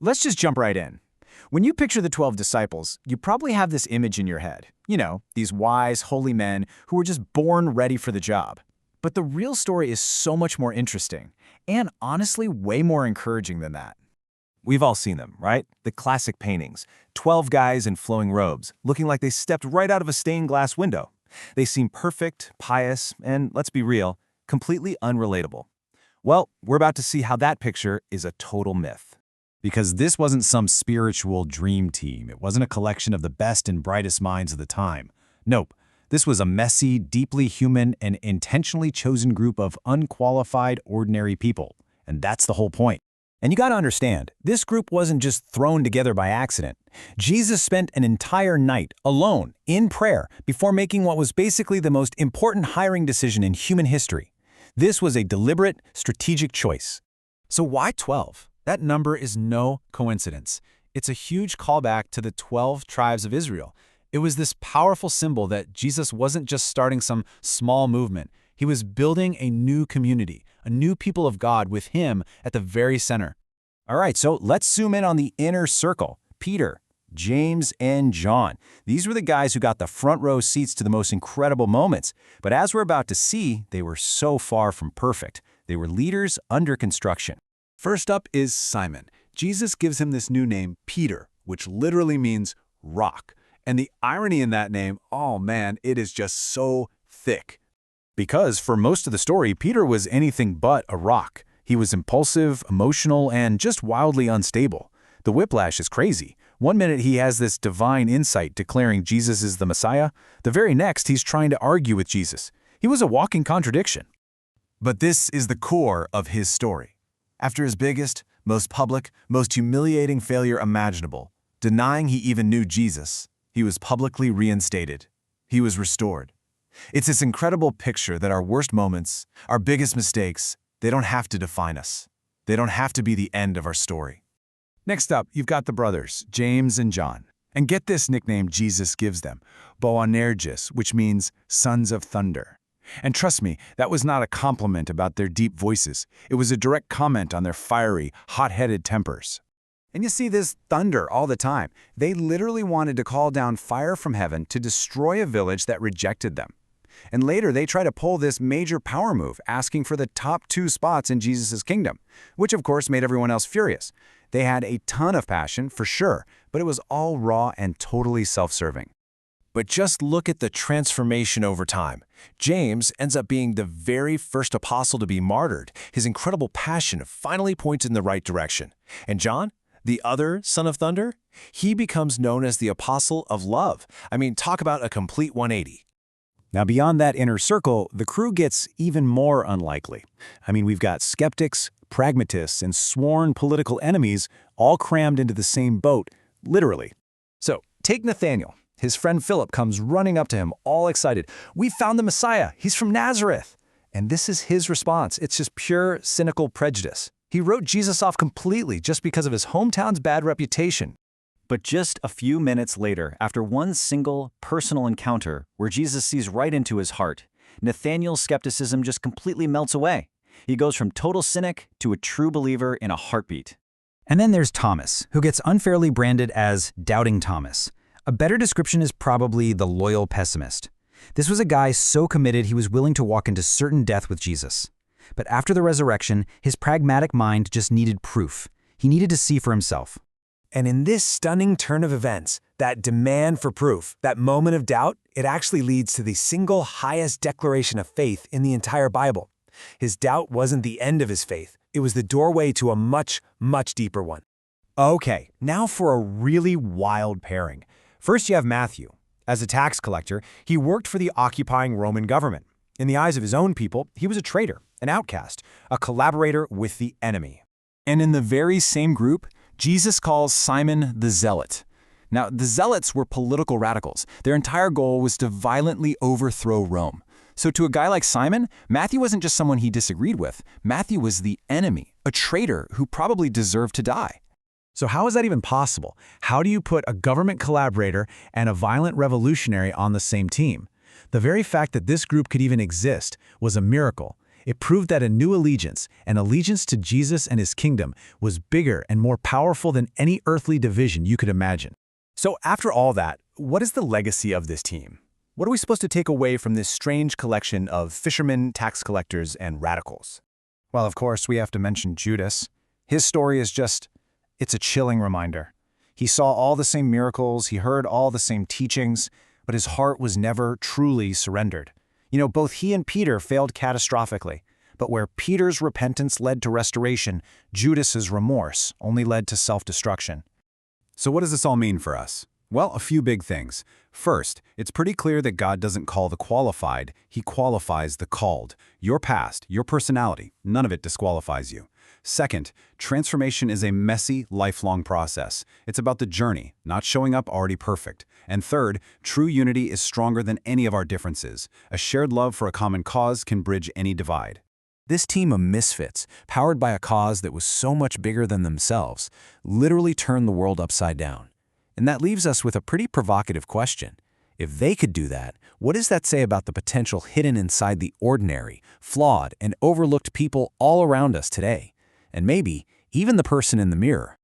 Let's just jump right in. When you picture the 12 disciples, you probably have this image in your head. You know, these wise, holy men who were just born ready for the job. But the real story is so much more interesting, and honestly way more encouraging than that. We've all seen them, right? The classic paintings. 12 guys in flowing robes, looking like they stepped right out of a stained glass window. They seem perfect, pious, and, let's be real, completely unrelatable. Well, we're about to see how that picture is a total myth. Because this wasn't some spiritual dream team. It wasn't a collection of the best and brightest minds of the time. Nope. This was a messy, deeply human, and intentionally chosen group of unqualified, ordinary people. And that's the whole point. And you gotta understand, this group wasn't just thrown together by accident. Jesus spent an entire night alone, in prayer, before making what was basically the most important hiring decision in human history. This was a deliberate, strategic choice. So why 12? That number is no coincidence. It's a huge callback to the 12 tribes of Israel. It was this powerful symbol that Jesus wasn't just starting some small movement. He was building a new community, a new people of God with him at the very center. All right, so let's zoom in on the inner circle. Peter, James, and John. These were the guys who got the front row seats to the most incredible moments. But as we're about to see, they were so far from perfect. They were leaders under construction. First up is Simon. Jesus gives him this new name, Peter, which literally means rock. And the irony in that name, oh man, it is just so thick. Because for most of the story, Peter was anything but a rock. He was impulsive, emotional, and just wildly unstable. The whiplash is crazy. One minute he has this divine insight declaring Jesus is the Messiah. The very next he's trying to argue with Jesus. He was a walking contradiction. But this is the core of his story. After his biggest, most public, most humiliating failure imaginable, denying he even knew Jesus, he was publicly reinstated. He was restored. It's this incredible picture that our worst moments, our biggest mistakes, they don't have to define us. They don't have to be the end of our story. Next up, you've got the brothers, James and John. And get this nickname Jesus gives them, Boanerges, which means sons of thunder. And trust me, that was not a compliment about their deep voices. It was a direct comment on their fiery, hot-headed tempers. And you see this thunder all the time. They literally wanted to call down fire from heaven to destroy a village that rejected them. And later they try to pull this major power move, asking for the top 2 spots in Jesus' kingdom, which of course made everyone else furious. They had a ton of passion, for sure, but it was all raw and totally self-serving. But just look at the transformation over time. James ends up being the very first apostle to be martyred. His incredible passion finally points in the right direction. And John, the other son of thunder, he becomes known as the apostle of love. I mean, talk about a complete 180. Now, beyond that inner circle, the crew gets even more unlikely. I mean, we've got skeptics, pragmatists, and sworn political enemies all crammed into the same boat, literally. So, take Nathanael. His friend Philip comes running up to him, all excited. "We found the Messiah. He's from Nazareth." And this is his response. It's just pure, cynical prejudice. He wrote Jesus off completely just because of his hometown's bad reputation. But just a few minutes later, after one single, personal encounter where Jesus sees right into his heart, Nathanael's skepticism just completely melts away. He goes from total cynic to a true believer in a heartbeat. And then there's Thomas, who gets unfairly branded as Doubting Thomas. A better description is probably the loyal pessimist. This was a guy so committed he was willing to walk into certain death with Jesus. But after the resurrection, his pragmatic mind just needed proof. He needed to see for himself. And in this stunning turn of events, that demand for proof, that moment of doubt, it actually leads to the single highest declaration of faith in the entire Bible. His doubt wasn't the end of his faith. It was the doorway to a much, much deeper one. Okay, now for a really wild pairing. First, you have Matthew. As a tax collector, he worked for the occupying Roman government. In the eyes of his own people, he was a traitor, an outcast, a collaborator with the enemy. And in the very same group, Jesus calls Simon the Zealot. Now, the Zealots were political radicals. Their entire goal was to violently overthrow Rome. So to a guy like Simon, Matthew wasn't just someone he disagreed with. Matthew was the enemy, a traitor who probably deserved to die. So how is that even possible? How do you put a government collaborator and a violent revolutionary on the same team? The very fact that this group could even exist was a miracle. It proved that a new allegiance, an allegiance to Jesus and his kingdom, was bigger and more powerful than any earthly division you could imagine. So after all that, what is the legacy of this team? What are we supposed to take away from this strange collection of fishermen, tax collectors, and radicals? Well, of course, we have to mention Judas. His story is it's a chilling reminder. He saw all the same miracles, he heard all the same teachings, but his heart was never truly surrendered. Both he and Peter failed catastrophically, but where Peter's repentance led to restoration, Judas's remorse only led to self-destruction. So what does this all mean for us? Well, a few big things. First, it's pretty clear that God doesn't call the qualified, he qualifies the called. Your past, your personality, none of it disqualifies you. Second, transformation is a messy, lifelong process. It's about the journey, not showing up already perfect. And third, true unity is stronger than any of our differences. A shared love for a common cause can bridge any divide. This team of misfits, powered by a cause that was so much bigger than themselves, literally turned the world upside down. And that leaves us with a pretty provocative question. If they could do that, what does that say about the potential hidden inside the ordinary, flawed, and overlooked people all around us today? And maybe even the person in the mirror?